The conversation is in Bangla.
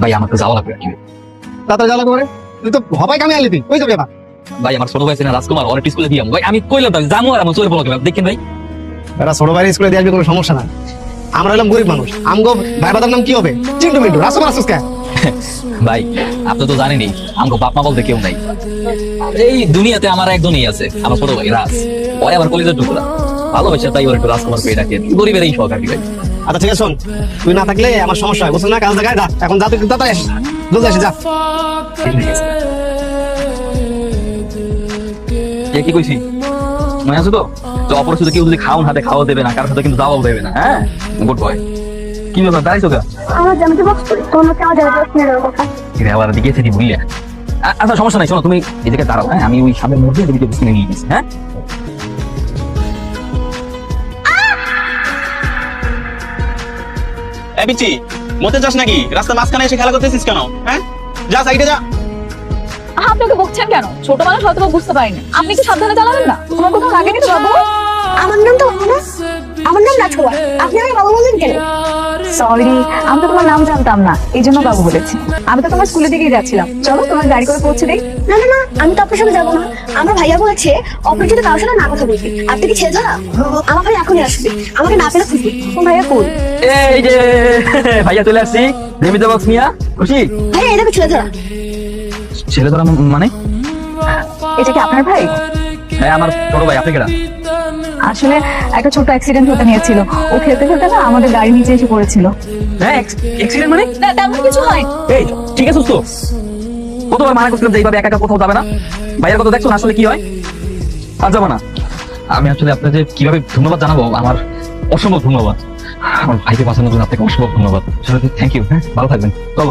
ভাই আমার তো যাওয়া লাগবে আর কি। তাড়াতাড়ি যাওয়া লাগবে তুই তো হবাই কামে আলি তুই ওই যাবি আবার। ভাই আমার ছোট ভাই আছে না রাজকুমার, অনেক স্কুলে দিয়াম ভাই, আমি কইলাম তো জামু আর আমার চলে বলো দেখেন ভাই। এরা ছোট ভাইয়ের স্কুলে দিয়ে আসবে কোনো সমস্যা না, আমরা হলাম গরিব মানুষ। আমগো ভাই বাদার নাম কি হবে? চিন্টু মিন্টু। রাসুমার আসুস কে? ভাই আপনি তো জানেনই আমাকে বাপ মা বলতে কেউ নাই, এই দুনিয়াতে আমার একজনই আছে, আমার ছোট ভাই রাজ। ওই আমার কলিজার টুকরা, ভালোবাসা তাই ওর একটু রাজকুমার পেয়ে ডাকে, গরিবের এই শখ আর কি ভাই। আচ্ছা ঠিক আছে শোন, তুই না থাকলে আমার সমস্যা হয় বুঝছিস না, কাল জায়গায় যা, এখন যা, তুই তাড়াতাড়ি আসিস, জলদি আসিস যা। কি কইছি মনে আছে তো, যে অপরিচিত কেউ যদি খাওন হাতে খাওয়া দেবে না, কারোর সাথে কিন্তু দাওয়াও দেবে না। হ্যাঁ গুড বয়। কি ব্যাপার দাঁড়াইছো কে? আমার জামাতে বক্স করি তোমরা কেমন যাবে বক্স নিয়ে দেবো কথা। আবার দিকে এসে বুঝলে আচ্ছা সমস্যা নাই, শোনো তুমি এদিকে দাঁড়াও, হ্যাঁ আমি ওই সামনের মধ্যে এদিকে বসে নিয়ে নিয়েছি। হ্যাঁ এ বিচি, মতে যাস নাকি? রাস্তার মাঝখানে এসে খেলা করতেছিস কেন? হ্যাঁ যা সাইডে যা। আপনাকে বকছেন কেন? ছোট মানুষ হয়তো বা বুঝতে পারিনি, আপনি একটু সাবধানে চালাবেন না? তোমার কোথাও লাগেনি তো বাবু? আমার নাম তো বাবু না, আমার নাম রাজকুমার, আপনি আমাকে বাবু বললেন কেন? সরি, আমি তো তোমার নাম জানতাম না, এই জন্য বাবু বলেছি। আমি তো তোমার স্কুলের দিকেই যাচ্ছিলাম, চলো তোমার গাড়ি করে পৌঁছে দিই। না না না, আমি তো আপনার সাথে যাবো না। আমার ভাইয়া বলেছে অপরিচিত কারোর সাথে না কথা বলবি। আপনি কি ছেলে ধরা? আমার ভাই এখনই আসবে, আমাকে না পেলে খুঁজবি। তোমার ভাইয়া কই? এই যে ভাইয়া চলে আসছি, রেমিতে বক্স নিয়া। খুশি? ভাইয়া এটা ছেলে ধরা। ছেলে ধরা মানে? এটা কি আপনার ভাই? হ্যাঁ আমার বড় ভাই। আপনি কেডা? আসলে একটা ছোট অ্যাক্সিডেন্ট হতে নিয়েছিল, ও খেলতে খেলতে না আমাদের গাড়ি নিচে এসে পড়েছিল। হ্যাঁ অ্যাক্সিডেন্ট মানে? না তেমন কিছু হয়। এই ঠিক আছে তো, কতবার মানা করছিলাম যে এইভাবে একা একা কোথাও যাবে না। ভাইয়ের কথা দেখছো না আসলে কি হয়, আর যাবো না। আমি আসলে আপনাকে কিভাবে ধন্যবাদ জানাবো, আমার অসম্ভব ধন্যবাদ। আমার ভাইকে বাঁচানোর জন্য আপনাকে অসম্ভব ধন্যবাদ, থ্যাংক ইউ। হ্যাঁ ভালো থাকবেন, চলো।